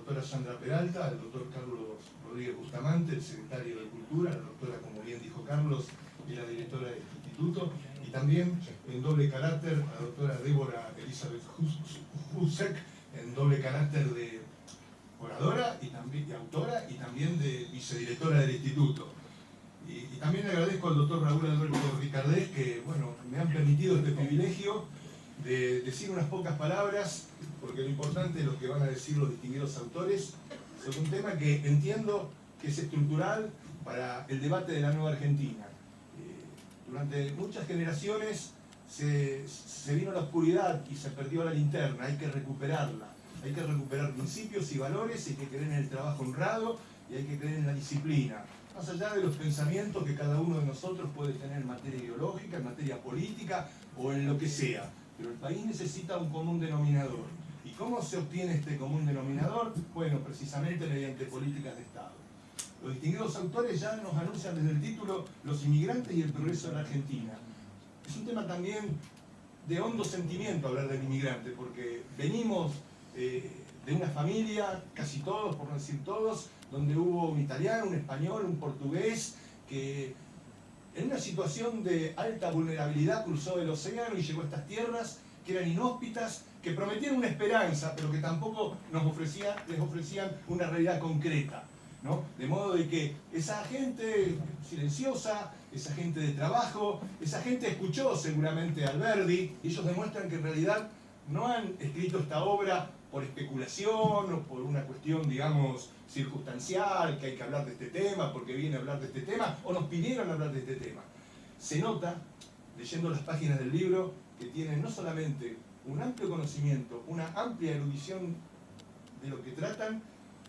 doctora Sandra Peralta, al doctor Carlos Rodríguez Bustamante, el secretario de Cultura, la doctora, como bien dijo Carlos, y la directora del instituto, y también en doble carácter a la doctora Débora Elizabeth Husek, en doble carácter de oradora y autora y también de vicedirectora del instituto. Y también agradezco al doctor Raúl Alberto Ricardés que, bueno, me han permitido este privilegio de decir unas pocas palabras, porque lo importante es lo que van a decir los distinguidos autores, sobre un tema que entiendo que es estructural para el debate de la nueva Argentina. Durante muchas generaciones se vino la oscuridad y se perdió la linterna, hay que recuperarla. Hay que recuperar principios y valores, hay que creer en el trabajo honrado y hay que creer en la disciplina. Más allá de los pensamientos que cada uno de nosotros puede tener en materia ideológica, en materia política o en lo que sea. Pero el país necesita un común denominador. ¿Y cómo se obtiene este común denominador? Bueno, precisamente mediante políticas de Estado. Los distinguidos autores ya nos anuncian desde el título los inmigrantes y el progreso de la Argentina. Es un tema también de hondo sentimiento hablar del inmigrante, porque venimos de una familia, casi todos, por no decir todos, donde hubo un italiano, un español, un portugués, que en una situación de alta vulnerabilidad cruzó el océano y llegó a estas tierras que eran inhóspitas, que prometían una esperanza, pero que tampoco les ofrecían una realidad concreta, ¿no? De modo de que esa gente silenciosa, esa gente de trabajo, esa gente escuchó seguramente a Alberdi, y ellos demuestran que en realidad no han escrito esta obra por especulación o por una cuestión, digamos, circunstancial, que hay que hablar de este tema, porque viene a hablar de este tema, o nos pidieron hablar de este tema. Se nota, leyendo las páginas del libro, que tienen no solamente un amplio conocimiento, una amplia erudición de lo que tratan,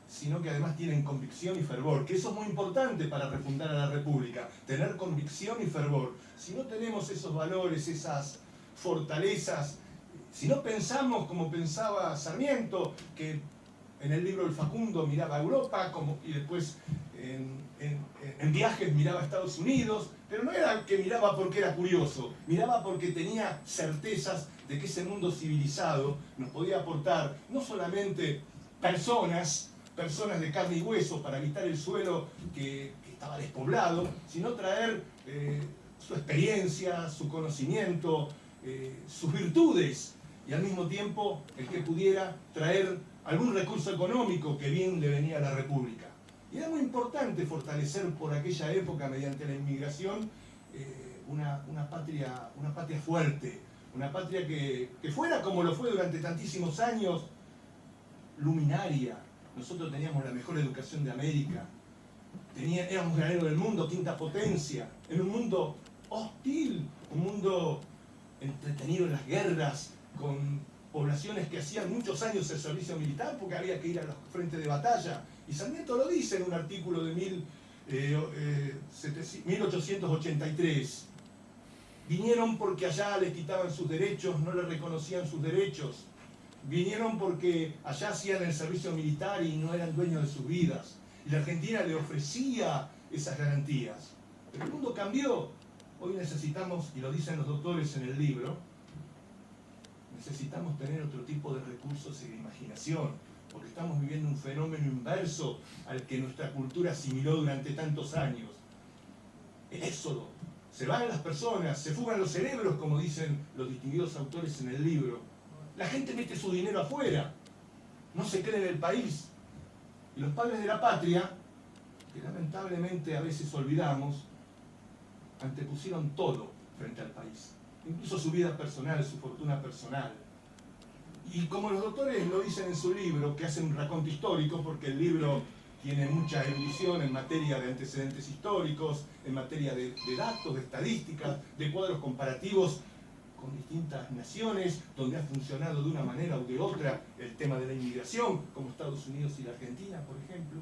sino que además tienen convicción y fervor, que eso es muy importante para refundar a la República, tener convicción y fervor. Si no tenemos esos valores, esas fortalezas, si no pensamos como pensaba Sarmiento, que en el libro El Facundo miraba a Europa, y después en viajes miraba a Estados Unidos, pero no era que miraba porque era curioso, miraba porque tenía certezas de que ese mundo civilizado nos podía aportar no solamente personas de carne y hueso para habitar el suelo que estaba despoblado, sino traer su experiencia, su conocimiento, sus virtudes, y al mismo tiempo el que pudiera traer algún recurso económico que bien le venía a la República. Y era muy importante fortalecer por aquella época, mediante la inmigración, una patria fuerte, una patria que fuera como lo fue durante tantísimos años, luminaria. Nosotros teníamos la mejor educación de América, éramos granero del mundo, quinta potencia, en un mundo hostil, un mundo entretenido en las guerras, con poblaciones que hacían muchos años el servicio militar porque había que ir a los frentes de batalla. Y Sarmiento lo dice en un artículo de 1883. Vinieron porque allá les quitaban sus derechos, no les reconocían sus derechos. Vinieron porque allá hacían el servicio militar y no eran dueños de sus vidas. Y la Argentina le ofrecía esas garantías. Pero el mundo cambió. Hoy necesitamos, y lo dicen los doctores en el libro, necesitamos tener otro tipo de recursos y de imaginación, porque estamos viviendo un fenómeno inverso al que nuestra cultura asimiló durante tantos años. El éxodo. Se van las personas, se fugan los cerebros, como dicen los distinguidos autores en el libro. La gente mete su dinero afuera, no se cree en el país. Y los padres de la patria, que lamentablemente a veces olvidamos, antepusieron todo frente al país. Incluso su vida personal, su fortuna personal. Y como los doctores lo dicen en su libro, que hacen un raconto histórico, porque el libro tiene mucha erudición en materia de antecedentes históricos, en materia de datos, de estadísticas, de cuadros comparativos con distintas naciones, donde ha funcionado de una manera u de otra el tema de la inmigración, como Estados Unidos y la Argentina, por ejemplo.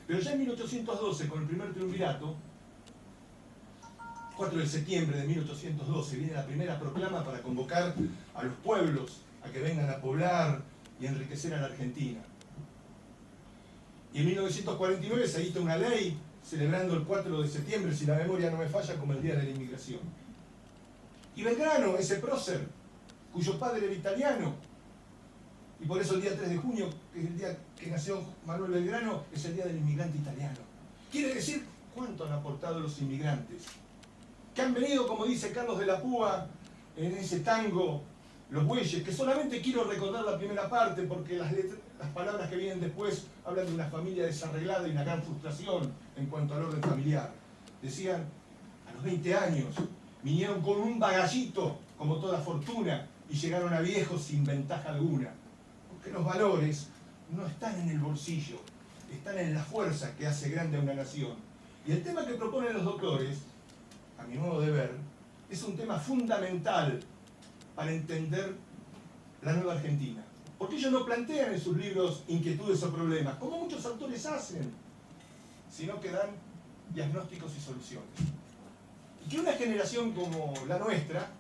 Pero ya en 1812, con el primer triunvirato, 4 de septiembre de 1812, viene la primera proclama para convocar a los pueblos a que vengan a poblar y enriquecer a la Argentina. Y en 1949 se dicta una ley celebrando el 4 de septiembre, si la memoria no me falla, como el Día de la Inmigración. Y Belgrano, ese prócer, cuyo padre era italiano, y por eso el día 3 de junio, que es el día que nació Manuel Belgrano, es el Día del Inmigrante Italiano. Quiere decir cuánto han aportado los inmigrantes, que han venido, como dice Carlos de la Púa, en ese tango, Los Bueyes, que solamente quiero recordar la primera parte, porque las palabras que vienen después hablan de una familia desarreglada y una gran frustración en cuanto al orden familiar. Decían, a los 20 años, vinieron con un bagallito, como toda fortuna, y llegaron a viejos sin ventaja alguna. Porque los valores no están en el bolsillo, están en la fuerza que hace grande a una nación. Y el tema que proponen los doctores, a mi modo de ver, es un tema fundamental para entender la nueva Argentina. Porque ellos no plantean en sus libros inquietudes o problemas, como muchos autores hacen, sino que dan diagnósticos y soluciones. Y que una generación como la nuestra,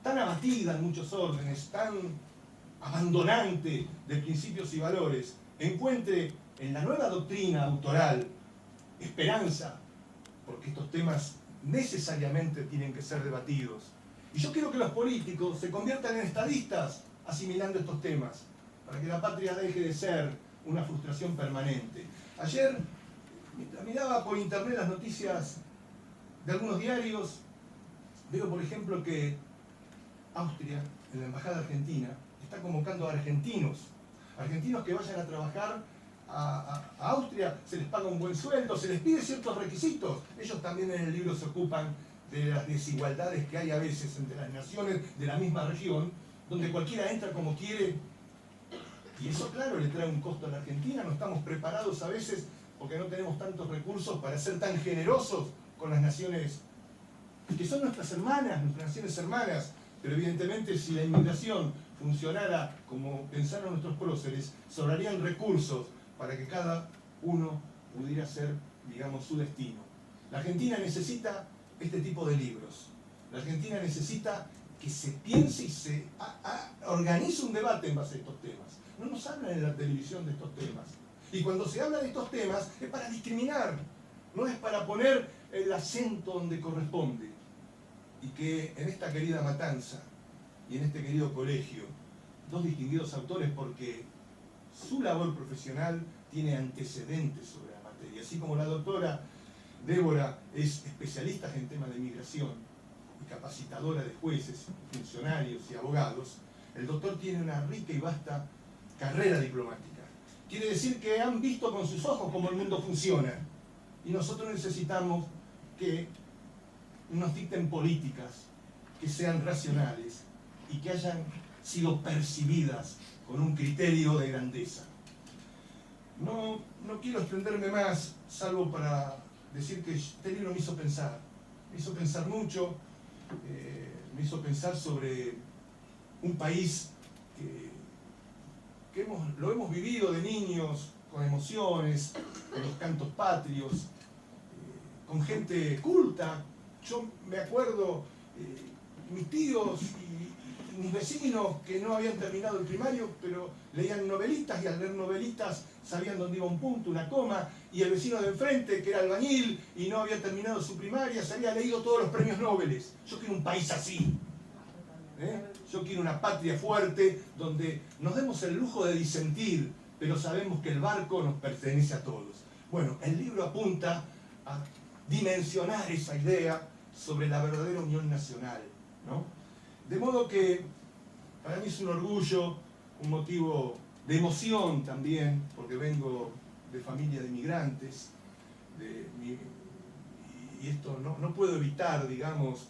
tan abatida en muchos órdenes, tan abandonante de principios y valores, encuentre en la nueva doctrina autoral esperanza, porque estos temas necesariamente tienen que ser debatidos. Y yo quiero que los políticos se conviertan en estadistas asimilando estos temas, para que la patria deje de ser una frustración permanente. Ayer, mientras miraba por internet las noticias de algunos diarios, veo por ejemplo que Austria, en la Embajada Argentina, está convocando a argentinos que vayan a trabajar a Austria, se les paga un buen sueldo, se les pide ciertos requisitos. Ellos también en el libro se ocupan de las desigualdades que hay a veces entre las naciones de la misma región, donde cualquiera entra como quiere, y eso claro le trae un costo a la Argentina. No estamos preparados a veces porque no tenemos tantos recursos para ser tan generosos con las naciones que son nuestras hermanas, nuestras naciones hermanas. Pero evidentemente si la inmigración funcionara como pensaron nuestros próceres, sobrarían recursos para que cada uno pudiera hacer, digamos, su destino. La Argentina necesita este tipo de libros. La Argentina necesita que se piense y se organice un debate en base a estos temas. No nos hablan en la televisión de estos temas. Y cuando se habla de estos temas es para discriminar, no es para poner el acento donde corresponde. Y que en esta querida Matanza y en este querido colegio, dos distinguidos autores, porque su labor profesional tiene antecedentes sobre la materia, así como la doctora Débora es especialista en temas de migración y capacitadora de jueces, funcionarios y abogados, el doctor tiene una rica y vasta carrera diplomática. Quiere decir que han visto con sus ojos cómo el mundo funciona, y nosotros necesitamos que nos dicten políticas que sean racionales y que hayan sido percibidas con un criterio de grandeza. No quiero extenderme más, salvo para decir que este libro me hizo pensar mucho, me hizo pensar sobre un país que lo hemos vivido de niños, con emociones, con los cantos patrios, con gente culta. Yo me acuerdo, mis tíos y mis vecinos que no habían terminado el primario, pero leían novelitas, y al leer novelitas sabían dónde iba un punto, una coma, y el vecino de enfrente, que era albañil y no había terminado su primaria, se había leído todos los premios Nobel. Yo quiero un país así. Yo quiero una patria fuerte, donde nos demos el lujo de disentir, pero sabemos que el barco nos pertenece a todos. Bueno, el libro apunta a dimensionar esa idea sobre la verdadera unión nacional, ¿no? De modo que para mí es un orgullo, un motivo de emoción también, porque vengo de familia de inmigrantes, y esto no puedo evitar, digamos,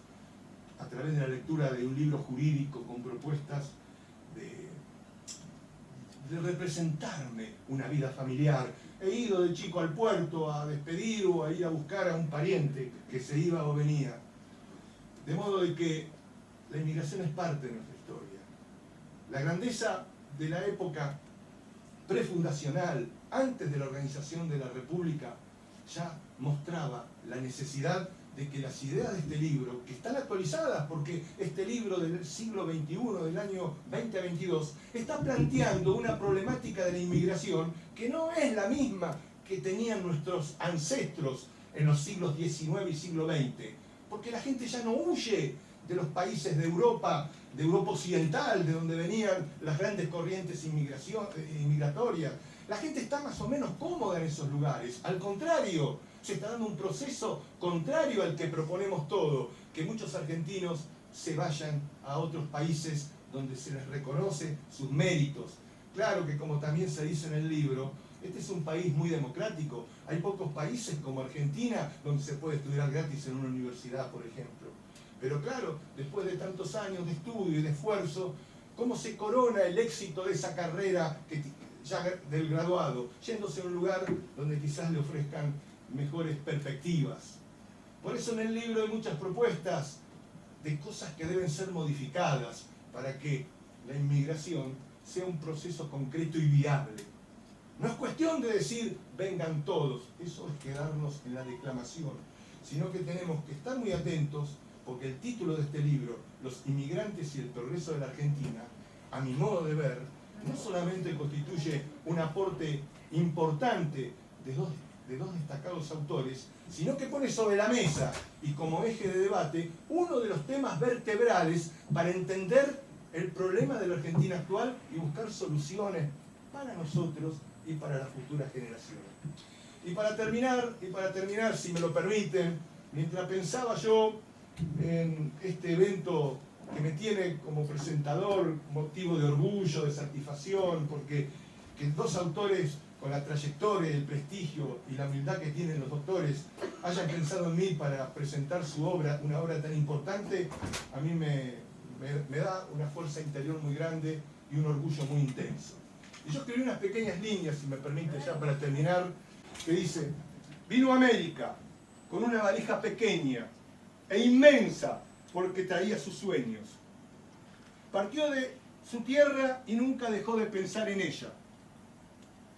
a través de la lectura de un libro jurídico con propuestas de representarme una vida familiar. He ido de chico al puerto a despedir o a ir a buscar a un pariente que se iba o venía. De modo de que la inmigración es parte de nuestra historia. La grandeza de la época prefundacional, antes de la organización de la República, ya mostraba la necesidad de que las ideas de este libro, que están actualizadas porque este libro del siglo XXI, del año 2022, está planteando una problemática de la inmigración que no es la misma que tenían nuestros ancestros en los siglos XIX y siglo XX, porque la gente ya no huye de los países de Europa occidental, de donde venían las grandes corrientes migratorias. La gente está más o menos cómoda en esos lugares. Al contrario, se está dando un proceso contrario al que proponemos todo, que muchos argentinos se vayan a otros países donde se les reconoce sus méritos. Claro que, como también se dice en el libro, este es un país muy democrático. Hay pocos países como Argentina donde se puede estudiar gratis en una universidad, por ejemplo. Pero claro, después de tantos años de estudio y de esfuerzo, ¿cómo se corona el éxito de esa carrera ya del graduado? Yéndose a un lugar donde quizás le ofrezcan mejores perspectivas. Por eso en el libro hay muchas propuestas de cosas que deben ser modificadas para que la inmigración sea un proceso concreto y viable. No es cuestión de decir vengan todos, eso es quedarnos en la declamación, sino que tenemos que estar muy atentos porque el título de este libro, Los inmigrantes y el progreso de la Argentina, a mi modo de ver, no solamente constituye un aporte importante de dos destacados autores, sino que pone sobre la mesa y como eje de debate uno de los temas vertebrales para entender el problema de la Argentina actual y buscar soluciones para nosotros y para las futuras generaciones. Y para terminar, si me lo permiten, mientras pensaba yo en este evento que me tiene como presentador motivo de orgullo, de satisfacción, porque que dos autores con la trayectoria, el prestigio y la humildad que tienen los doctores hayan pensado en mí para presentar su obra, una obra tan importante, a mí me da una fuerza interior muy grande y un orgullo muy intenso. Y yo escribí unas pequeñas líneas, si me permite ya para terminar, que dice: vino a América con una valija pequeña e inmensa porque traía sus sueños. Partió de su tierra y nunca dejó de pensar en ella.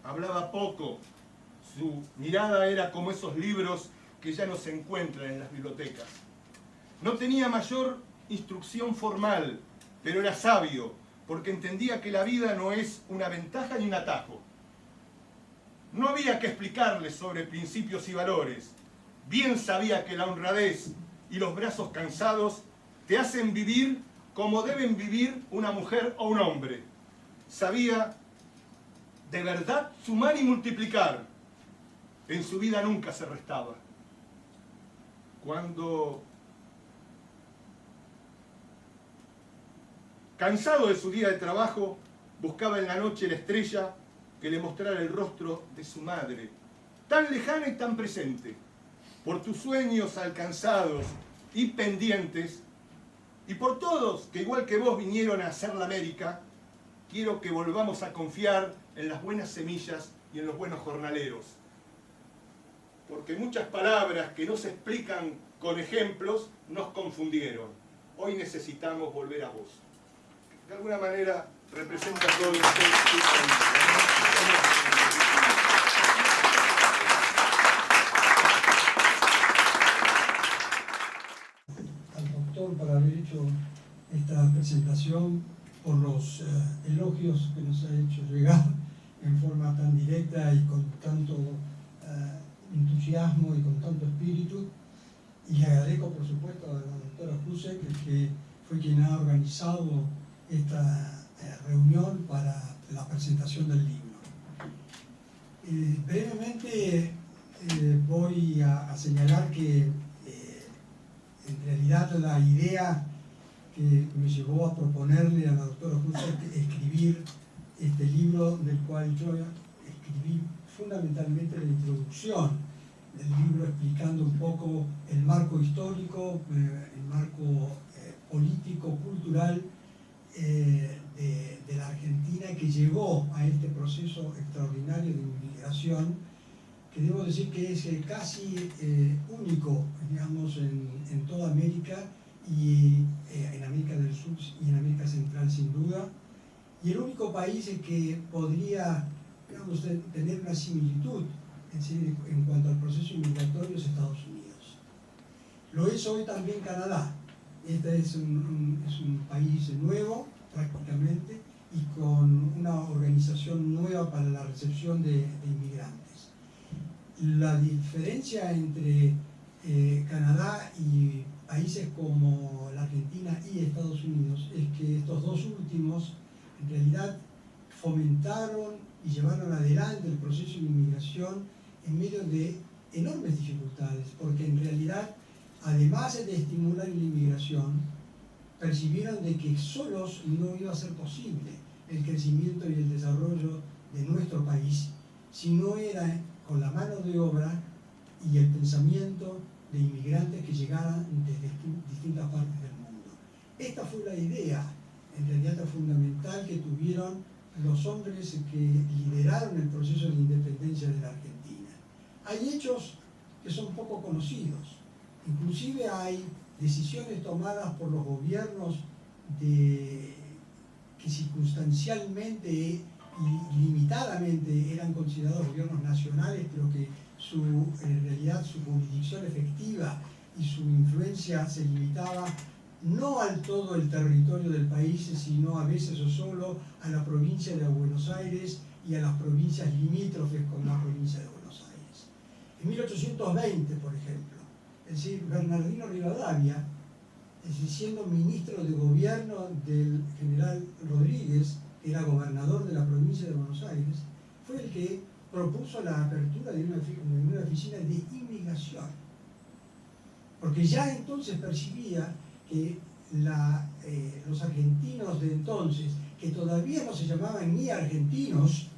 Hablaba poco, su mirada era como esos libros que ya no se encuentran en las bibliotecas. No tenía mayor instrucción formal, pero era sabio, porque entendía que la vida no es una ventaja ni un atajo. No había que explicarle sobre principios y valores. Bien sabía que la honradez y los brazos cansados te hacen vivir como deben vivir una mujer o un hombre. Sabía de verdad sumar y multiplicar. En su vida nunca se restaba. Cuando, cansado de su día de trabajo, buscaba en la noche la estrella que le mostrara el rostro de su madre, tan lejana y tan presente. Por tus sueños alcanzados y pendientes, y por todos que igual que vos vinieron a hacer la América, quiero que volvamos a confiar en las buenas semillas y en los buenos jornaleros. Porque muchas palabras que no se explican con ejemplos nos confundieron. Hoy necesitamos volver a vos. De alguna manera representa todo el al doctor por haber hecho esta presentación, por los elogios que nos ha hecho llegar en forma tan directa y con tanto entusiasmo y con tanto espíritu. Y le agradezco, por supuesto, a la doctora Husek, que fue quien ha organizado esta reunión para la presentación del libro. Brevemente voy a señalar que en realidad la idea que me llevó a proponerle a la doctora Husek escribir este libro, del cual yo escribí fundamentalmente la introducción del libro, explicando un poco el marco histórico, el marco político, cultural de la Argentina, que llevó a este proceso extraordinario de inmigración, que debo decir que es casi único, digamos, en toda América, y en América del Sur y en América Central sin duda, y el único país que podría, digamos, tener una similitud en cuanto al proceso inmigratorio es Estados Unidos. Lo es hoy también Canadá. Este es un país nuevo prácticamente y con una organización nueva para la recepción de inmigrantes. La diferencia entre Canadá y países como la Argentina y Estados Unidos es que estos dos últimos en realidad fomentaron y llevaron adelante el proceso de inmigración en medio de enormes dificultades, porque en realidad, además de estimular la inmigración, percibieron de que solos no iba a ser posible el crecimiento y el desarrollo de nuestro país, si no era con la mano de obra y el pensamiento de inmigrantes que llegaran desde distintas partes del mundo. Esta fue la idea, en realidad fundamental, que tuvieron los hombres que lideraron el proceso de independencia de la Argentina. Hay hechos que son poco conocidos, inclusive hay decisiones tomadas por los gobiernos que circunstancialmente y limitadamente eran considerados gobiernos nacionales, pero que en realidad su jurisdicción efectiva y su influencia se limitaba no al todo el territorio del país, sino a veces o solo a la provincia de Buenos Aires y a las provincias limítrofes con la provincia de Buenos Aires. En 1820, por ejemplo, es decir, Bernardino Rivadavia, siendo ministro de gobierno del general Rodríguez, que era gobernador de la provincia de Buenos Aires, fue el que propuso la apertura de una oficina de inmigración, porque ya entonces percibía que los argentinos de entonces, que todavía no se llamaban ni argentinos,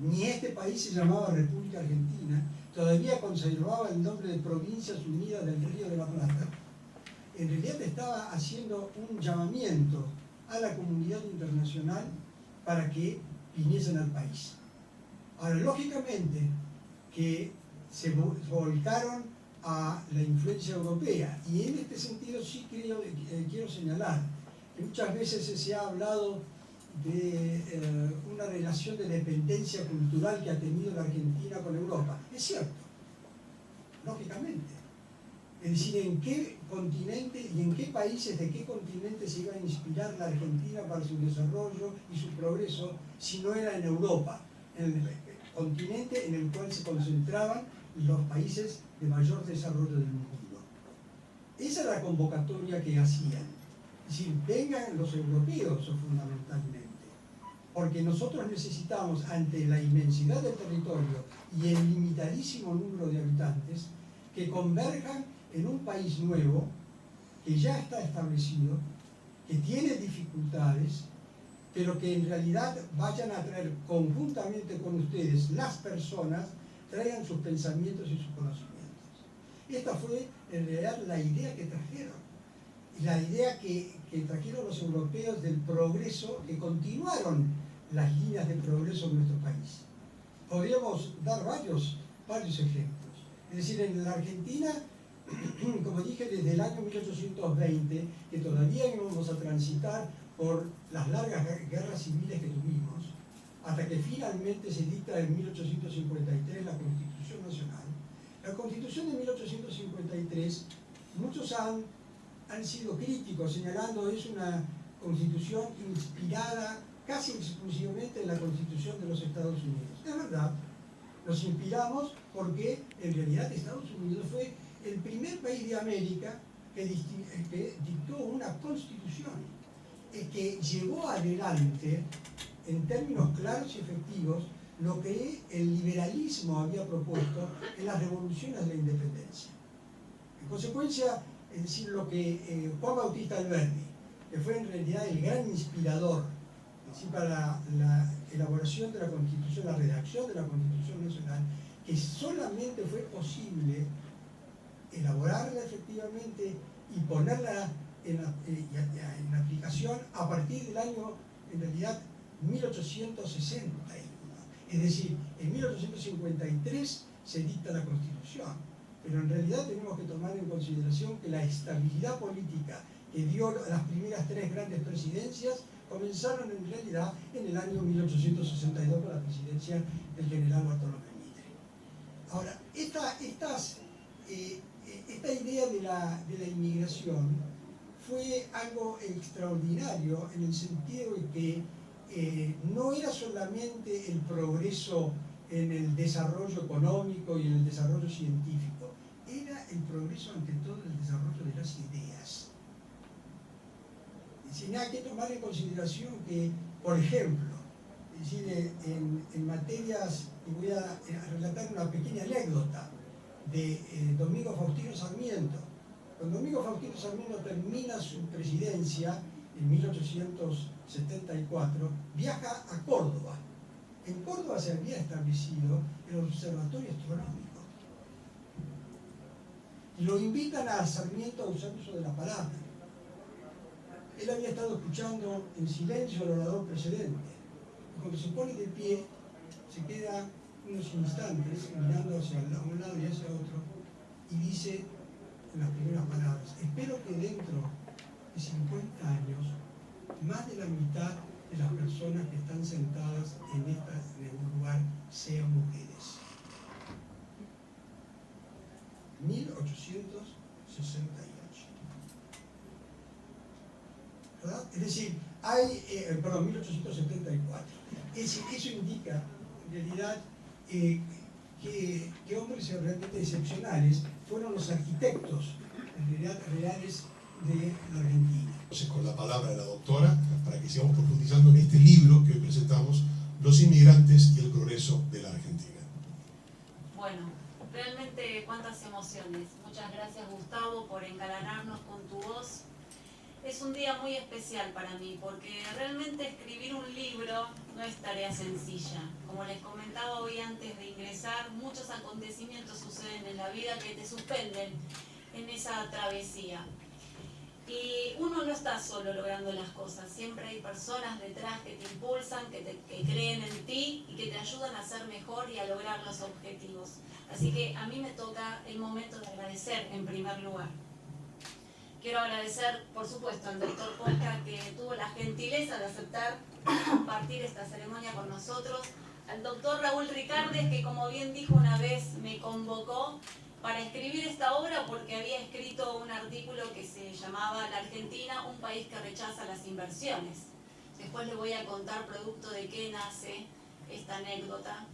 ni este país se llamaba República Argentina, todavía conservaba el nombre de Provincias Unidas del Río de la Plata, en realidad estaba haciendo un llamamiento a la comunidad internacional para que viniesen al país. Ahora, lógicamente que se volcaron a la influencia europea, y en este sentido sí quiero señalar que muchas veces se ha hablado de una relación de dependencia cultural que ha tenido la Argentina con Europa. Es cierto, lógicamente. Es decir, en qué continente y en qué países de qué continente se iba a inspirar la Argentina para su desarrollo y su progreso si no era en Europa, en el continente en el cual se concentraban los países de mayor desarrollo del mundo. Esa era la convocatoria que hacían. Es decir, vengan los europeos fundamentalmente, porque nosotros necesitamos, ante la inmensidad del territorio y el limitadísimo número de habitantes, que converjan en un país nuevo, que ya está establecido, que tiene dificultades, pero que en realidad vayan a traer conjuntamente con ustedes, las personas, traigan sus pensamientos y sus conocimientos. Esta fue en realidad la idea que trajeron, la idea que trajeron los europeos del progreso, que continuaron las líneas de progreso en nuestro país. Podríamos dar varios ejemplos. Es decir, en la Argentina, como dije, desde el año 1820, que todavía íbamos a transitar por las largas guerras civiles que tuvimos, hasta que finalmente se dicta en 1853 la Constitución Nacional. La Constitución de 1853, muchos han sido críticos, señalando es una Constitución inspirada casi exclusivamente en la Constitución de los Estados Unidos. Es verdad, nos inspiramos porque en realidad Estados Unidos fue el primer país de América que dictó una constitución que llevó adelante en términos claros y efectivos lo que el liberalismo había propuesto en las revoluciones de la independencia. En consecuencia, es decir, lo que Juan Bautista Alberdi, que fue en realidad el gran inspirador, es decir, para la elaboración de la Constitución, la redacción de la Constitución Nacional, que solamente fue posible elaborarla efectivamente y ponerla en aplicación a partir del año, en realidad, 1861. Es decir, en 1853 se dicta la Constitución, pero en realidad tenemos que tomar en consideración que la estabilidad política que dio las primeras tres grandes presidencias comenzaron en realidad en el año 1862 con la presidencia del general Bartolomé Mitre. Ahora, esta idea de la inmigración fue algo extraordinario en el sentido de que no era solamente el progreso en el desarrollo económico y en el desarrollo científico, era el progreso ante todo en el desarrollo de las ideas. Es decir, hay que tomar en consideración que, por ejemplo, Es decir, en materias, y voy a relatar una pequeña anécdota de Domingo Faustino Sarmiento. Cuando Domingo Faustino Sarmiento termina su presidencia en 1874, viaja a Córdoba. En Córdoba se había establecido el Observatorio Astronómico. Lo invitan a Sarmiento a usar uso de la palabra. Él había estado escuchando en silencio al orador precedente. Cuando se pone de pie, se queda unos instantes mirando hacia un lado y hacia otro y dice en las primeras palabras: espero que dentro de 50 años más de la mitad de las personas que están sentadas en el lugar sean mujeres. 1868. ¿Verdad? Es decir, hay, 1874. Es decir, eso indica, en realidad, que hombres realmente excepcionales fueron los arquitectos, en realidad, reales de la Argentina. Entonces, con la palabra de la doctora, para que sigamos profundizando en este libro que hoy presentamos, Los inmigrantes y el progreso de la Argentina. Bueno, realmente cuántas emociones. Muchas gracias, Gustavo, por engalanarnos con tu voz. Es un día muy especial para mí porque realmente escribir un libro no es tarea sencilla. Como les comentaba hoy antes de ingresar, muchos acontecimientos suceden en la vida que te suspenden en esa travesía. Y uno no está solo logrando las cosas, siempre hay personas detrás que te impulsan, que creen en ti y que te ayudan a ser mejor y a lograr los objetivos. Así que a mí me toca el momento de agradecer en primer lugar. Quiero agradecer, por supuesto, al doctor Posca, que tuvo la gentileza de aceptar compartir esta ceremonia con nosotros, al doctor Raúl Ricardes, que como bien dijo una vez, me convocó para escribir esta obra porque había escrito un artículo que se llamaba La Argentina, un país que rechaza las inversiones. Después les voy a contar producto de qué nace esta anécdota.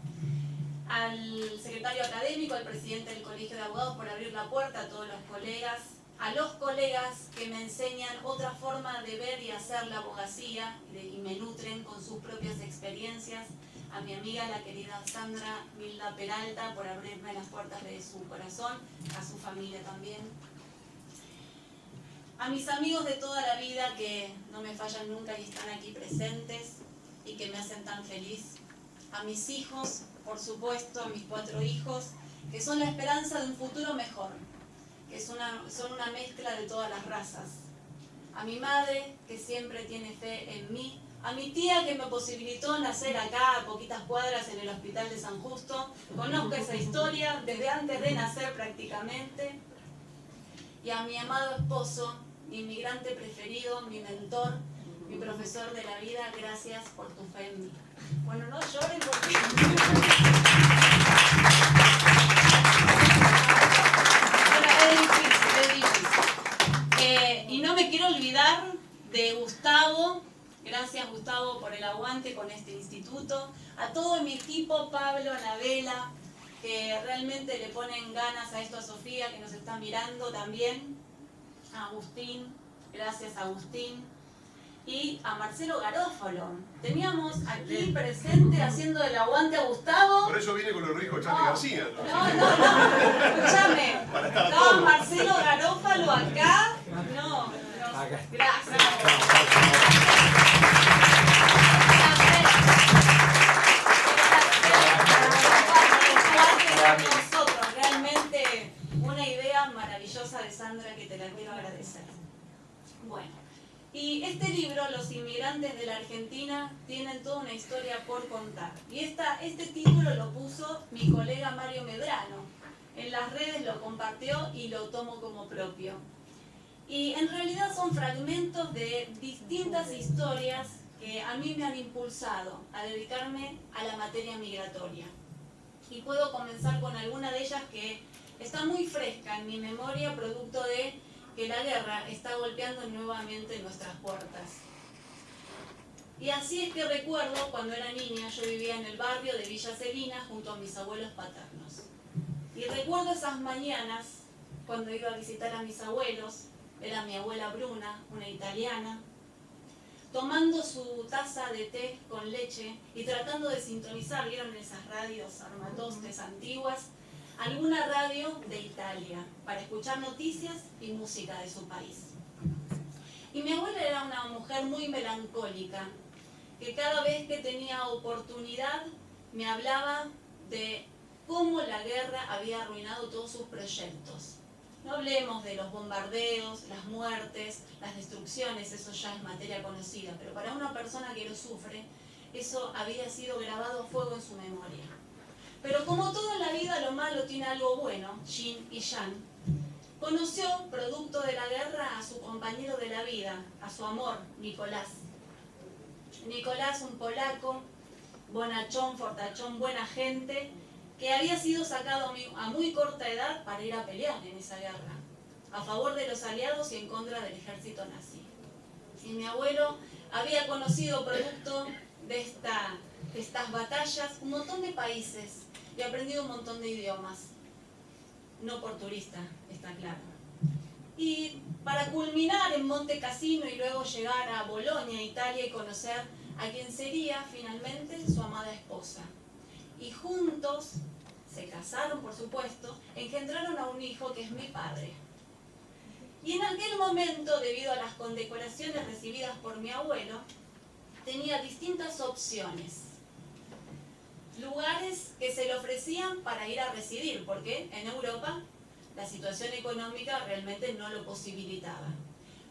Al secretario académico, al presidente del Colegio de Abogados por abrir la puerta, a todos los colegas, a los colegas que me enseñan otra forma de ver y hacer la abogacía y me nutren con sus propias experiencias, a mi amiga, la querida Sandra Milda Peralta, por abrirme las puertas de su corazón, a su familia también. A mis amigos de toda la vida que no me fallan nunca y están aquí presentes y que me hacen tan feliz. A mis hijos, por supuesto, a mis 4 hijos, que son la esperanza de un futuro mejor, que son una mezcla de todas las razas. A mi madre, que siempre tiene fe en mí. A mi tía, que me posibilitó nacer acá a poquitas cuadras en el Hospital de San Justo. Conozco esa historia desde antes de nacer prácticamente. Y a mi amado esposo, mi inmigrante preferido, mi mentor, mi profesor de la vida, gracias por tu fe en mí. Bueno, no lloren porque... Es difícil. Y no me quiero olvidar de Gustavo. Gracias, Gustavo, por el aguante con este instituto. A todo mi equipo, Pablo, Anabela, que realmente le ponen ganas a esto, a Sofía, que nos está mirando también. A Agustín, gracias Agustín. Y a Marcelo Garófalo. Teníamos aquí presente haciendo el aguante a Gustavo. Por eso viene con lo que dijo Charly García. No, escúchame. Estaba Marcelo Garófalo acá. No, gracias. Nosotros, realmente una idea maravillosa de Sandra que te la quiero agradecer. Bueno, y este libro, Los inmigrantes de la Argentina, tienen toda una historia por contar. Y este título lo puso mi colega Mario Medrano. En las redes lo compartió y lo tomo como propio. Y en realidad son fragmentos de distintas historias que a mí me han impulsado a dedicarme a la materia migratoria. Y puedo comenzar con alguna de ellas que está muy fresca en mi memoria, producto de que la guerra está golpeando nuevamente nuestras puertas. Y así es que recuerdo cuando era niña, yo vivía en el barrio de Villa Celina junto a mis abuelos paternos. Y recuerdo esas mañanas cuando iba a visitar a mis abuelos, era mi abuela Bruna, una italiana, tomando su taza de té con leche y tratando de sintonizar, ¿vieron esas radios armatostes antiguas? Alguna radio de Italia, para escuchar noticias y música de su país. Y mi abuela era una mujer muy melancólica, que cada vez que tenía oportunidad me hablaba de cómo la guerra había arruinado todos sus proyectos. No hablemos de los bombardeos, las muertes, las destrucciones, eso ya es materia conocida, pero para una persona que lo sufre, eso había sido grabado a fuego en su memoria. Pero como todo en la vida, lo malo tiene algo bueno, yin y yang. Conoció, producto de la guerra, a su compañero de la vida, a su amor, Nicolás. Nicolás, un polaco, bonachón, fortachón, buena gente, que había sido sacado a muy corta edad para ir a pelear en esa guerra, a favor de los aliados y en contra del ejército nazi. Y mi abuelo había conocido, producto de estas batallas, un montón de países y aprendido un montón de idiomas. No por turista, está claro. Y para culminar en Monte Cassino y luego llegar a Bolonia, Italia, y conocer a quien sería finalmente su amada esposa. Y juntos se casaron, por supuesto, engendraron a un hijo que es mi padre. Y en aquel momento, debido a las condecoraciones recibidas por mi abuelo, tenía distintas opciones. Lugares que se le ofrecían para ir a residir, porque en Europa la situación económica realmente no lo posibilitaba.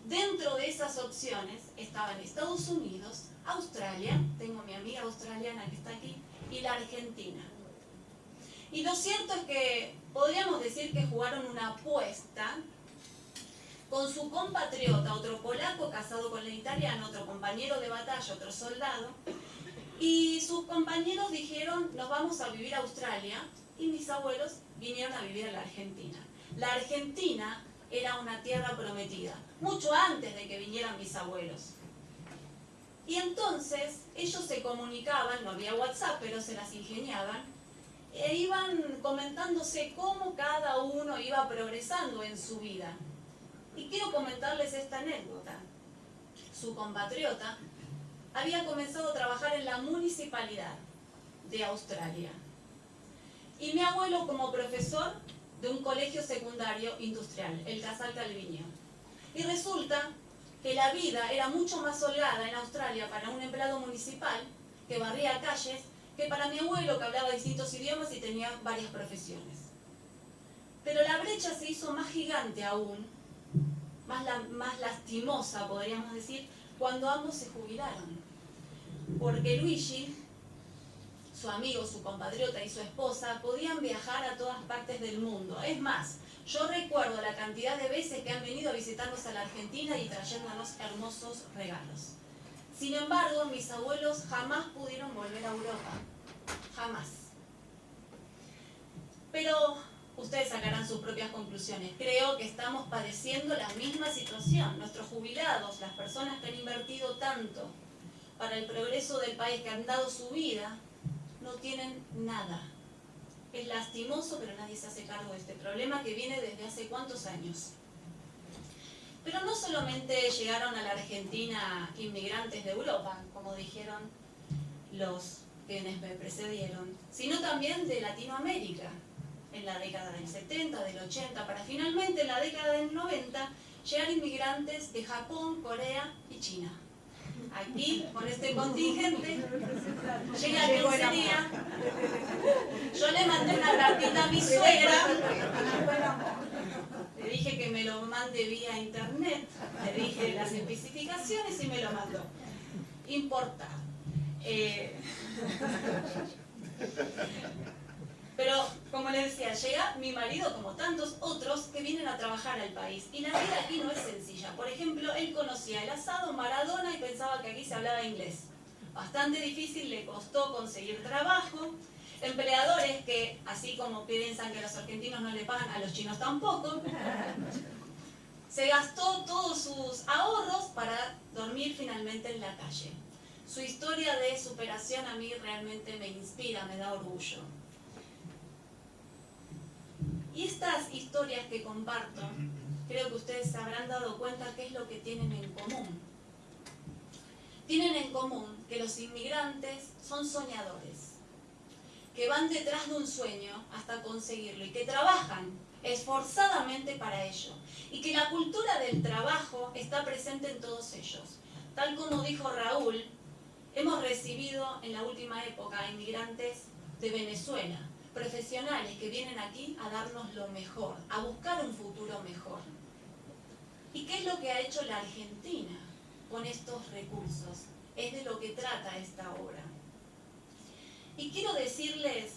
Dentro de esas opciones estaban Estados Unidos, Australia, tengo mi amiga australiana que está aquí, y la Argentina. Y lo cierto es que podríamos decir que jugaron una apuesta con su compatriota, otro polaco casado con la italiana, otro compañero de batalla, otro soldado, y sus compañeros dijeron, nos vamos a vivir a Australia, y mis abuelos vinieron a vivir a la Argentina. La Argentina era una tierra prometida, mucho antes de que vinieran mis abuelos. Y entonces ellos se comunicaban, no había WhatsApp, pero se las ingeniaban, e iban comentándose cómo cada uno iba progresando en su vida. Y quiero comentarles esta anécdota. Su compatriota había comenzado a trabajar en la municipalidad de Australia. Y mi abuelo como profesor de un colegio secundario industrial, el Casal Calviño. Y resulta que la vida era mucho más holgada en Australia para un empleado municipal que barría calles que para mi abuelo que hablaba distintos idiomas y tenía varias profesiones. Pero la brecha se hizo más gigante aún, más lastimosa podríamos decir, cuando ambos se jubilaron. Porque Luigi, su amigo, su compatriota y su esposa podían viajar a todas partes del mundo. Es más, yo recuerdo la cantidad de veces que han venido a visitarnos a la Argentina y trayéndonos hermosos regalos. Sin embargo, mis abuelos jamás pudieron volver a Europa. Jamás. Pero ustedes sacarán sus propias conclusiones. Creo que estamos padeciendo la misma situación. Nuestros jubilados, las personas que han invertido tanto para el progreso del país, que han dado su vida, no tienen nada. Es lastimoso, pero nadie se hace cargo de este problema que viene desde hace cuántos años. Pero no solamente llegaron a la Argentina inmigrantes de Europa, como dijeron los quienes me precedieron, sino también de Latinoamérica, en la década del 70, del 80, para finalmente en la década del 90 llegar inmigrantes de Japón, Corea y China. Aquí, con este contingente, llega quien sería. Yo le mandé una cartita a mi suegra, le dije que me lo mande vía internet, le dije las especificaciones y me lo mandó. Importado. Pero, como les decía, llega mi marido como tantos otros que vienen a trabajar al país. Y la vida aquí no es sencilla. Por ejemplo, él conocía el asado, Maradona y pensaba que aquí se hablaba inglés. Bastante difícil, le costó conseguir trabajo. Empleadores que, así como piensan que los argentinos no le pagan, a los chinos tampoco. Se gastó todos sus ahorros para dormir finalmente en la calle. Su historia de superación a mí realmente me inspira, me da orgullo. Y estas historias que comparto, creo que ustedes se habrán dado cuenta qué es lo que tienen en común. tienen en común que los inmigrantes son soñadores, que van detrás de un sueño hasta conseguirlo y que trabajan esforzadamente para ello, y que la cultura del trabajo está presente en todos ellos. Tal como dijo Raúl, hemos recibido en la última época inmigrantes de Venezuela, profesionales que vienen aquí a darnos lo mejor, a buscar un futuro mejor. ¿Y qué es lo que ha hecho la Argentina con estos recursos? Es de lo que trata esta obra. Y quiero decirles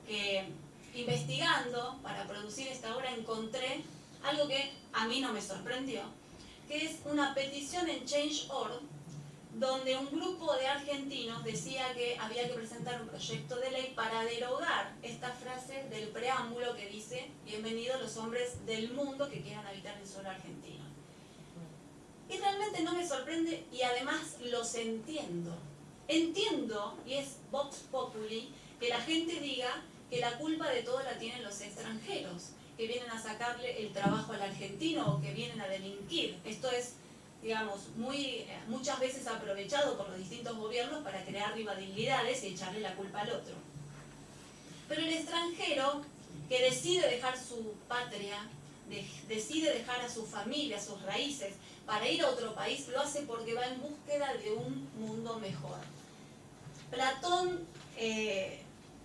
que investigando para producir esta obra encontré algo que a mí no me sorprendió, que es una petición en Change.org, donde un grupo de argentinos decía que había que presentar un proyecto de ley para derogar esta frase del preámbulo que dice: bienvenidos los hombres del mundo que quieran habitar el suelo argentino. Y realmente no me sorprende, y además los entiendo. Entiendo, y es Vox Populi, que la gente diga que la culpa de todo la tienen los extranjeros, que vienen a sacarle el trabajo al argentino o que vienen a delinquir. Esto es, digamos, muchas veces aprovechado por los distintos gobiernos para crear rivalidades y echarle la culpa al otro. Pero el extranjero que decide dejar su patria, decide dejar a su familia, a sus raíces, para ir a otro país, lo hace porque va en búsqueda de un mundo mejor. Platón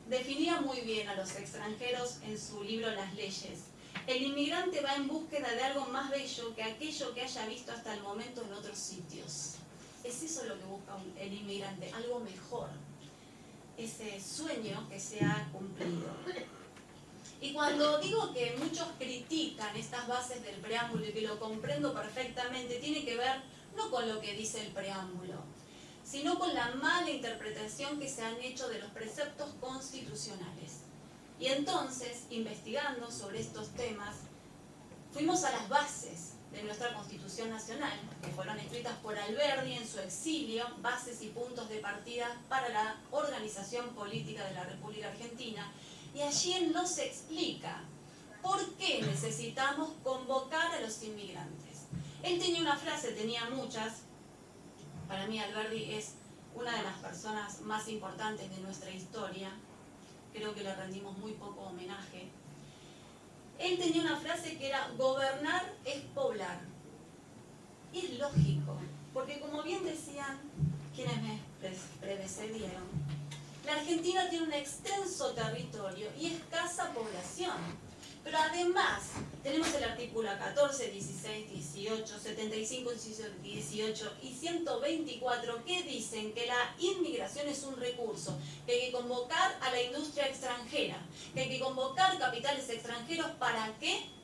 definía muy bien a los extranjeros en su libro Las leyes. El inmigrante va en búsqueda de algo más bello que aquello que haya visto hasta el momento en otros sitios. Es eso lo que busca el inmigrante, algo mejor. Ese sueño que se ha cumplido. Y cuando digo que muchos critican estas bases del preámbulo y que lo comprendo perfectamente, tiene que ver no con lo que dice el preámbulo, sino con la mala interpretación que se han hecho de los preceptos constitucionales. Y entonces, investigando sobre estos temas, fuimos a las bases de nuestra Constitución Nacional, que fueron escritas por Alberdi en su exilio, bases y puntos de partida para la organización política de la República Argentina, y allí él nos explica por qué necesitamos convocar a los inmigrantes. Él tenía una frase, tenía muchas. Para mí Alberdi es una de las personas más importantes de nuestra historia. Creo que le rendimos muy poco homenaje. Él tenía una frase que era: gobernar es poblar. Y es lógico, porque como bien decían quienes me precedieron, la Argentina tiene un extenso territorio y escasa población. Pero además tenemos el artículo 14, 16, 18, 75, 18 y 124 que dicen que la inmigración es un recurso, que hay que convocar a la industria extranjera, que hay que convocar capitales extranjeros. ¿Para qué?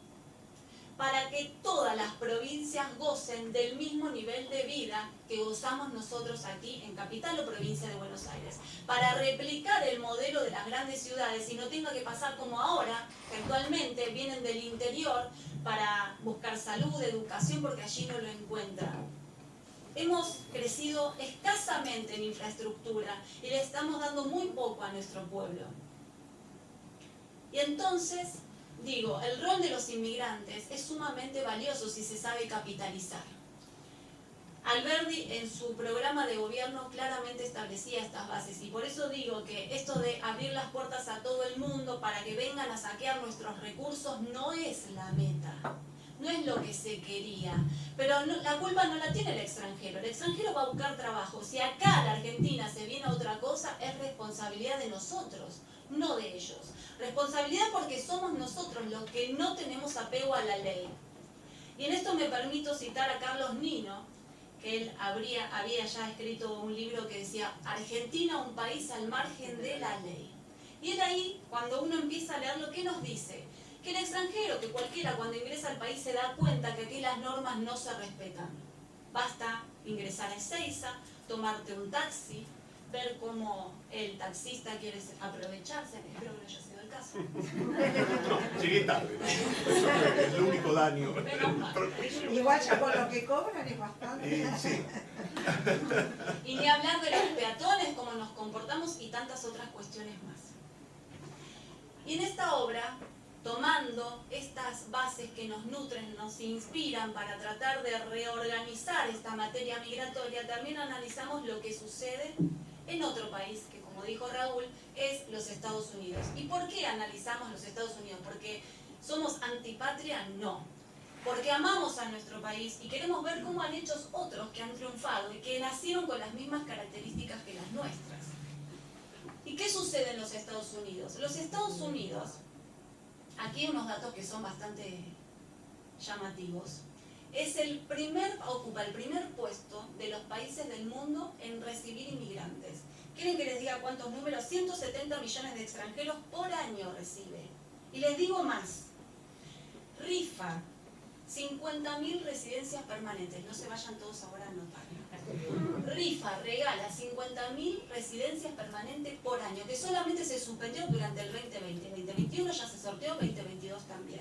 Para que todas las provincias gocen del mismo nivel de vida que gozamos nosotros aquí en Capital o Provincia de Buenos Aires. Para replicar el modelo de las grandes ciudades y no tenga que pasar como ahora, que actualmente vienen del interior para buscar salud, educación, porque allí no lo encuentran. Hemos crecido escasamente en infraestructura y le estamos dando muy poco a nuestro pueblo. Y entonces, digo, el rol de los inmigrantes es sumamente valioso si se sabe capitalizar. Alberdi en su programa de gobierno claramente establecía estas bases y por eso digo que esto de abrir las puertas a todo el mundo para que vengan a saquear nuestros recursos no es la meta, no es lo que se quería. Pero no, la culpa no la tiene el extranjero va a buscar trabajo. Si acá a la Argentina se viene a otra cosa, es responsabilidad de nosotros, no de ellos. Responsabilidad porque somos nosotros los que no tenemos apego a la ley. Y en esto me permito citar a Carlos Nino, que él había ya escrito un libro que decía Argentina, un país al margen de la ley. Y él ahí, cuando uno empieza a leerlo, ¿qué nos dice? Que el extranjero, que cualquiera cuando ingresa al país se da cuenta que aquí las normas no se respetan. Basta ingresar a Ezeiza, tomarte un taxi, ver cómo el taxista quiere aprovecharse, espero que no haya sido el caso. No, llegué tarde. Eso fue el único daño. Igual ya con lo que cobran es bastante. Sí. Y ni hablar de los peatones, cómo nos comportamos y tantas otras cuestiones más. Y en esta obra tomando estas bases que nos nutren, nos inspiran para tratar de reorganizar esta materia migratoria, también analizamos lo que sucede en otro país, que como dijo Raúl, es los Estados Unidos. ¿Y por qué analizamos los Estados Unidos? ¿Porque somos antipatria? No. Porque amamos a nuestro país y queremos ver cómo han hecho otros que han triunfado y que nacieron con las mismas características que las nuestras. ¿Y qué sucede en los Estados Unidos? Los Estados Unidos, aquí hay unos datos que son bastante llamativos, ocupa el primer puesto de los países del mundo en recibir inmigrantes. ¿Quieren que les diga cuántos números? 170 millones de extranjeros por año recibe. Y les digo más, rifa 50.000 residencias permanentes, no se vayan todos ahora a anotar. Rifa, regala 50.000 residencias permanentes por año, que solamente se suspendió durante el 2020. 2021 ya se sorteó, 2022 también.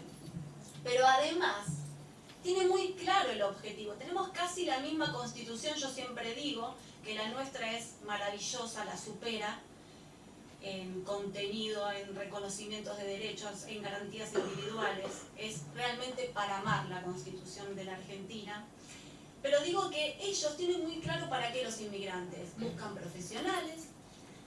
Pero además, tiene muy claro el objetivo. Tenemos casi la misma constitución, yo siempre digo que la nuestra es maravillosa, la supera en contenido, en reconocimientos de derechos, en garantías individuales. Es realmente para amar la Constitución de la Argentina. Pero digo que ellos tienen muy claro para qué los inmigrantes. Buscan profesionales,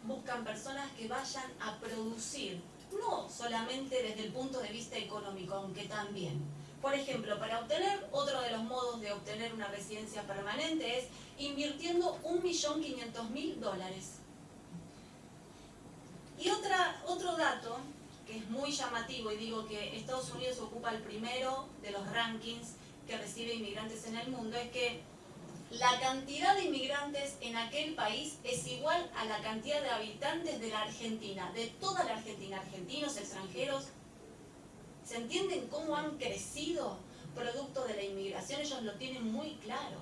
buscan personas que vayan a producir, no solamente desde el punto de vista económico, aunque también. Por ejemplo, para obtener, otro de los modos de obtener una residencia permanente es invirtiendo $1.500.000. Y otro dato que es muy llamativo, y digo que Estados Unidos ocupa el primero de los rankings que recibe inmigrantes en el mundo, es que la cantidad de inmigrantes en aquel país es igual a la cantidad de habitantes de la Argentina, de toda la Argentina, argentinos, extranjeros. ¿Se entienden cómo han crecido producto de la inmigración? Ellos lo tienen muy claro.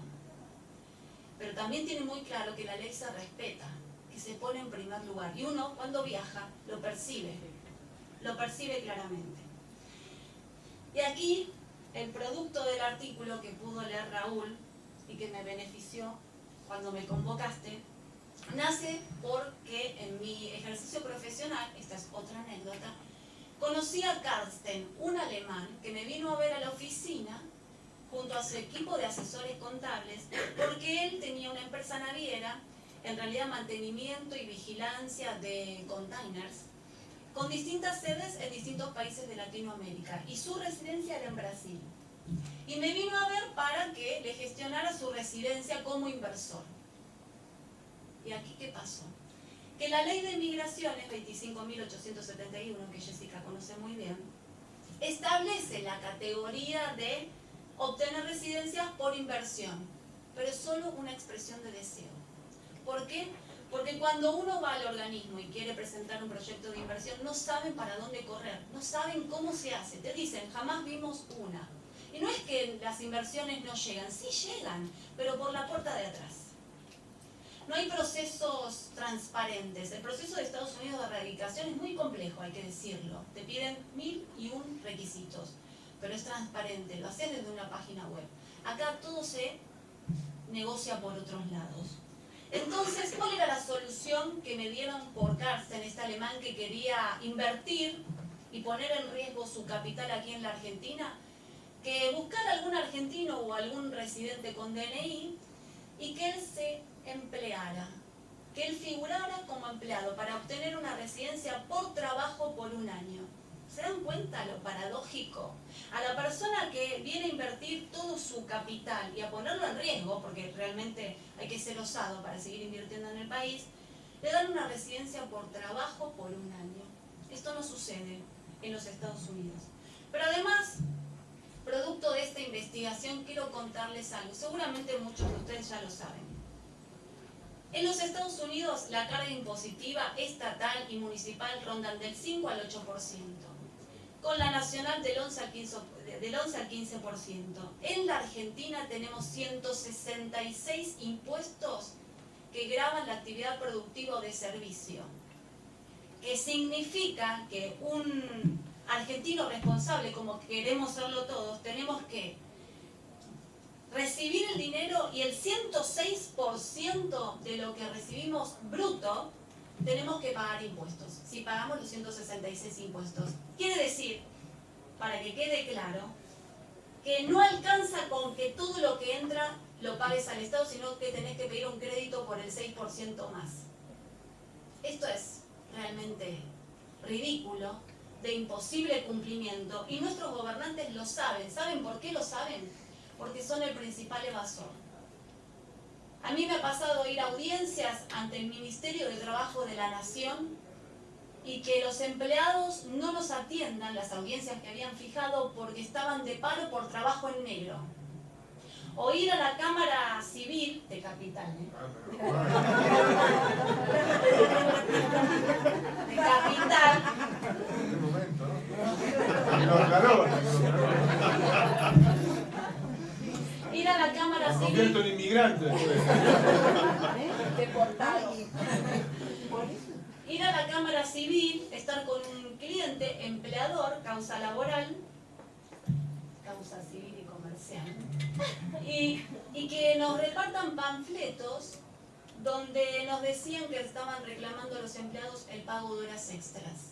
Pero también tienen muy claro que la ley se respeta, que se pone en primer lugar. Y uno, cuando viaja, lo percibe claramente. Y aquí, el producto del artículo que pudo leer Raúl y que me benefició cuando me convocaste, nace porque en mi ejercicio profesional, esta es otra anécdota, conocí a Carsten, un alemán, que me vino a ver a la oficina junto a su equipo de asesores contables, porque él tenía una empresa naviera, en realidad mantenimiento y vigilancia de containers, con distintas sedes en distintos países de Latinoamérica, y su residencia era en Brasil. Y me vino a ver para que le gestionara su residencia como inversor. ¿Y aquí qué pasó? Que la ley de migraciones 25.871, que Jessica conoce muy bien, establece la categoría de obtener residencias por inversión, pero es solo una expresión de deseo. ¿Por qué? Porque cuando uno va al organismo y quiere presentar un proyecto de inversión, no saben para dónde correr, no saben cómo se hace. Te dicen, jamás vimos una. Y no es que las inversiones no llegan, sí llegan, pero por la puerta de atrás. No hay procesos transparentes. El proceso de Estados Unidos de erradicación es muy complejo, hay que decirlo. Te piden 1001 requisitos, pero es transparente, lo haces desde una página web. Acá todo se negocia por otros lados. Entonces, ¿cuál era la solución que me dieron por Carsten, este alemán que quería invertir y poner en riesgo su capital aquí en la Argentina? Que buscar algún argentino o algún residente con DNI y que él se empleara, que él figurara como empleado para obtener una residencia por trabajo por un año. ¿Se dan cuenta lo paradójico? A la persona que viene a invertir todo su capital y a ponerlo en riesgo, porque realmente hay que ser osado para seguir invirtiendo en el país, le dan una residencia por trabajo por un año. Esto no sucede en los Estados Unidos. Pero además, producto de esta investigación, quiero contarles algo. Seguramente muchos de ustedes ya lo saben. En los Estados Unidos, la carga impositiva estatal y municipal rondan del 5 al 8%. Con la nacional del 11 al 15%. En la Argentina tenemos 166 impuestos que gravan la actividad productiva o de servicio. Que significa que un argentino responsable, como queremos serlo todos, tenemos que recibir el dinero y el 106% de lo que recibimos bruto tenemos que pagar impuestos, si pagamos los 166 impuestos. Quiere decir para que quede claro, que no alcanza con que todo lo que entra lo pagues al Estado, sino que tenés que pedir un crédito por el 6% más. Esto es realmente ridículo, de imposible cumplimiento, y nuestros gobernantes lo saben. ¿Saben por qué lo saben? Porque son el principal evasor. A mí me ha pasado ir a audiencias ante el Ministerio de Trabajo de la Nación y que los empleados no los atiendan, las audiencias que habían fijado, porque estaban de paro por trabajo en negro. O ir a la Cámara Civil de Capital, de Capital, ir a la Cámara Me convierto Civil, en inmigrante. Deportado. ir a la Cámara Civil, estar con un cliente, empleador, causa laboral, causa civil y comercial, y que nos repartan panfletos donde nos decían que estaban reclamando a los empleados el pago de horas extras.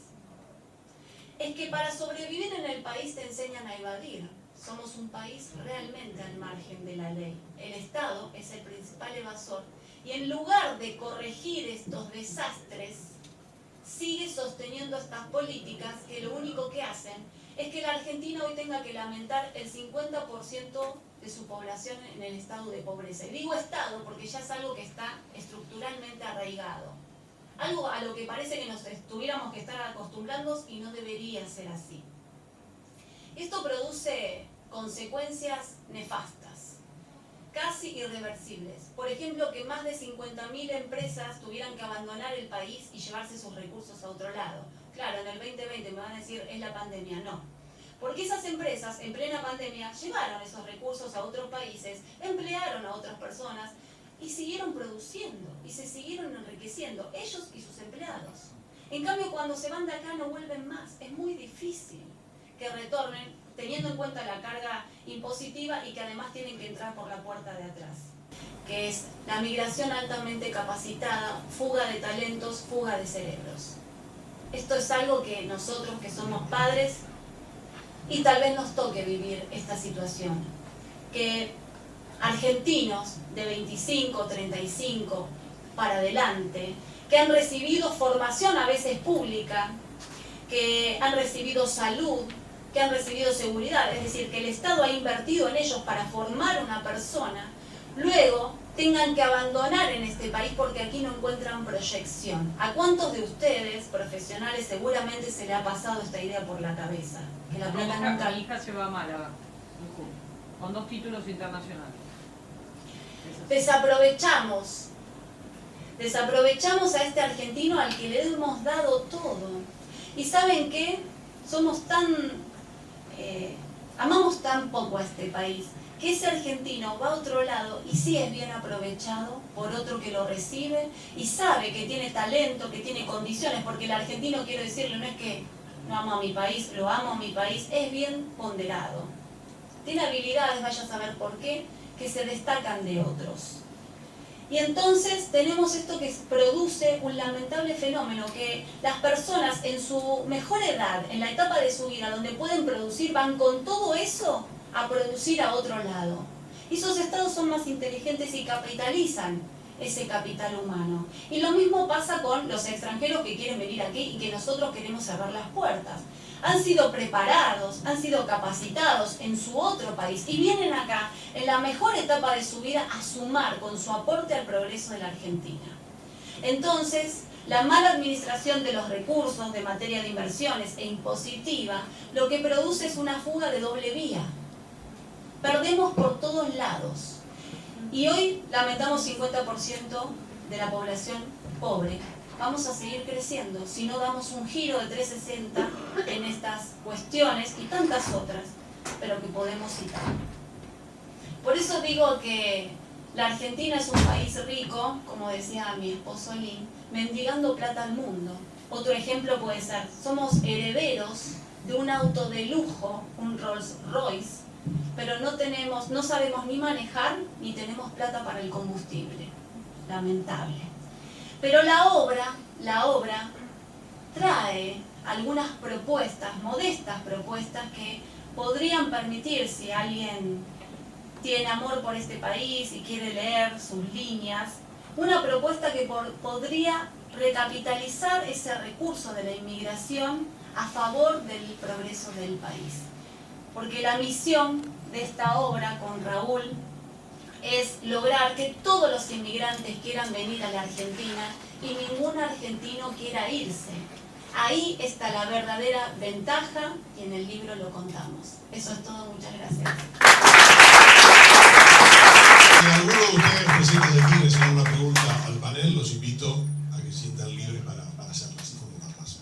Es que para sobrevivir en el país te enseñan a evadir. Somos un país realmente al margen de la ley. El Estado es el principal evasor y en lugar de corregir estos desastres, sigue sosteniendo estas políticas que lo único que hacen es que la Argentina hoy tenga que lamentar el 50% de su población en el estado de pobreza. Y digo estado porque ya es algo que está estructuralmente arraigado. Algo a lo que parece que nos tuviéramos que estar acostumbrando y no debería ser así. Esto produce consecuencias nefastas, casi irreversibles. Por ejemplo, que más de 50.000 empresas tuvieran que abandonar el país y llevarse sus recursos a otro lado. Claro, en el 2020 me van a decir, es la pandemia. No. Porque esas empresas, en plena pandemia, llevaron esos recursos a otros países, emplearon a otras personas y siguieron produciendo y se siguieron enriqueciendo, ellos y sus empleados. En cambio, cuando se van de acá no vuelven más. Es muy difícil que retornen, teniendo en cuenta la carga impositiva y que además tienen que entrar por la puerta de atrás, que es la migración altamente capacitada, fuga de talentos, fuga de cerebros. Esto es algo que nosotros que somos padres, y tal vez nos toque vivir esta situación, que argentinos de 25, 35 para adelante, que han recibido formación a veces pública, que han recibido salud, que han recibido seguridad, es decir, que el Estado ha invertido en ellos para formar una persona, luego tengan que abandonar en este país porque aquí no encuentran proyección. ¿A cuántos de ustedes, profesionales, seguramente se le ha pasado esta idea por la cabeza? Que la plata nunca... Mi hija se va a Málaga, con 2 títulos internacionales. Desaprovechamos a este argentino al que le hemos dado todo. ¿Y saben qué? Somos tan... amamos tan poco a este país, que ese argentino va a otro lado y sí es bien aprovechado por otro que lo recibe y sabe que tiene talento, que tiene condiciones, porque el argentino, quiero decirle, no es que no amo a mi país, lo amo a mi país, es bien ponderado. Tiene habilidades, vaya a saber por qué, que se destacan de otros. Y entonces tenemos esto que produce un lamentable fenómeno, que las personas en su mejor edad, en la etapa de su vida donde pueden producir, van con todo eso a producir a otro lado. Y esos estados son más inteligentes y capitalizan ese capital humano. Y lo mismo pasa con los extranjeros que quieren venir aquí y que nosotros queremos cerrar las puertas. Han sido preparados, han sido capacitados en su otro país y vienen acá en la mejor etapa de su vida a sumar con su aporte al progreso de la Argentina. Entonces, la mala administración de los recursos de materia de inversiones e impositiva lo que produce es una fuga de doble vía. Perdemos por todos lados. Y hoy lamentamos 50% de la población pobre. Vamos a seguir creciendo si no damos un giro de 360 en estas cuestiones y tantas otras, pero que podemos citar. Por eso digo que la Argentina es un país rico, como decía mi esposo Lin, mendigando plata al mundo. Otro ejemplo puede ser, somos herederos de un auto de lujo, un Rolls Royce, pero no sabemos ni manejar ni tenemos plata para el combustible. Lamentable. Pero la obra trae algunas propuestas, modestas propuestas que podrían permitir, si alguien tiene amor por este país y quiere leer sus líneas, una propuesta que podría recapitalizar ese recurso de la inmigración a favor del progreso del país. Porque la misión de esta obra con Raúl es lograr que todos los inmigrantes quieran venir a la Argentina y ningún argentino quiera irse. Ahí está la verdadera ventaja y en el libro lo contamos. Eso es todo, muchas gracias. Si alguno de ustedes presentes de aquí reciben una pregunta al panel, los invito a que se sientan libres para hacerlas y formularlas.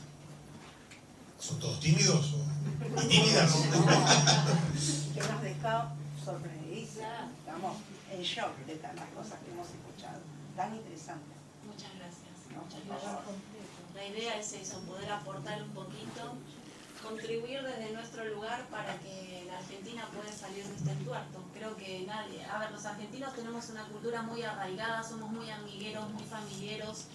¿Son todos tímidos o tímidas? Que nos dejó sorprendidísimos. Estamos en shock de tantas cosas que hemos escuchado. Tan interesante. Muchas gracias. Muchas gracias. La idea es eso, poder aportar un poquito, contribuir desde nuestro lugar para que la Argentina pueda salir de este entuerto. Creo que nadie, los argentinos tenemos una cultura muy arraigada, somos muy amigueros, muy familiares,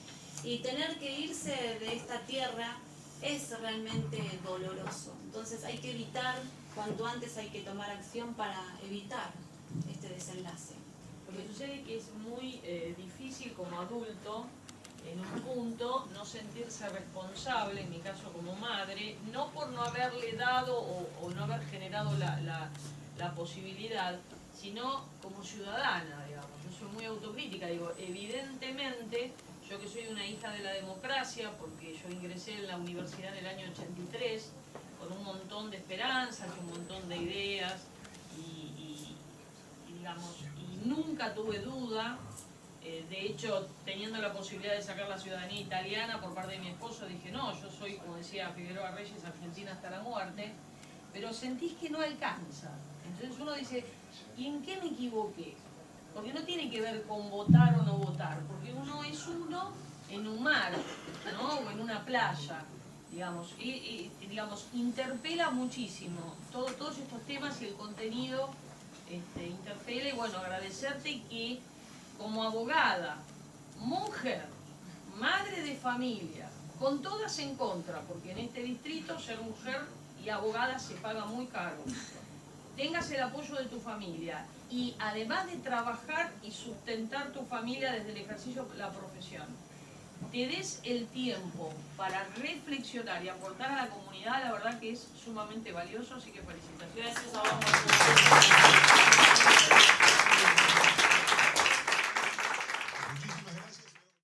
y tener que irse de esta tierra es realmente doloroso. Entonces hay que evitar, cuanto antes hay que tomar acción para evitar este desenlace. Porque sucede que es muy difícil como adulto, en un punto, no sentirse responsable, en mi caso como madre, no por no haberle dado o no haber generado la posibilidad, sino como ciudadana, digamos. Yo soy muy autocrítica, digo, evidentemente, yo que soy una hija de la democracia, porque yo ingresé en la universidad en el año 83, con un montón de esperanzas, un montón de ideas, y nunca tuve duda. De hecho, teniendo la posibilidad de sacar la ciudadanía italiana por parte de mi esposo, dije, no, yo soy, como decía Figueroa Reyes, argentina hasta la muerte, pero sentís que no alcanza. Entonces uno dice, ¿y en qué me equivoqué? Porque no tiene que ver con votar o no votar, porque uno es uno en un mar, ¿no? O en una playa, digamos, digamos, interpela muchísimo todos estos temas y el contenido interpela, y bueno, agradecerte que como abogada, mujer, madre de familia, con todas en contra, porque en este distrito ser mujer y abogada se paga muy caro, tengas el apoyo de tu familia y además de trabajar y sustentar tu familia desde el ejercicio de la profesión, te des el tiempo para reflexionar y aportar a la comunidad, la verdad que es sumamente valioso, así que felicitaciones. Gracias a vos.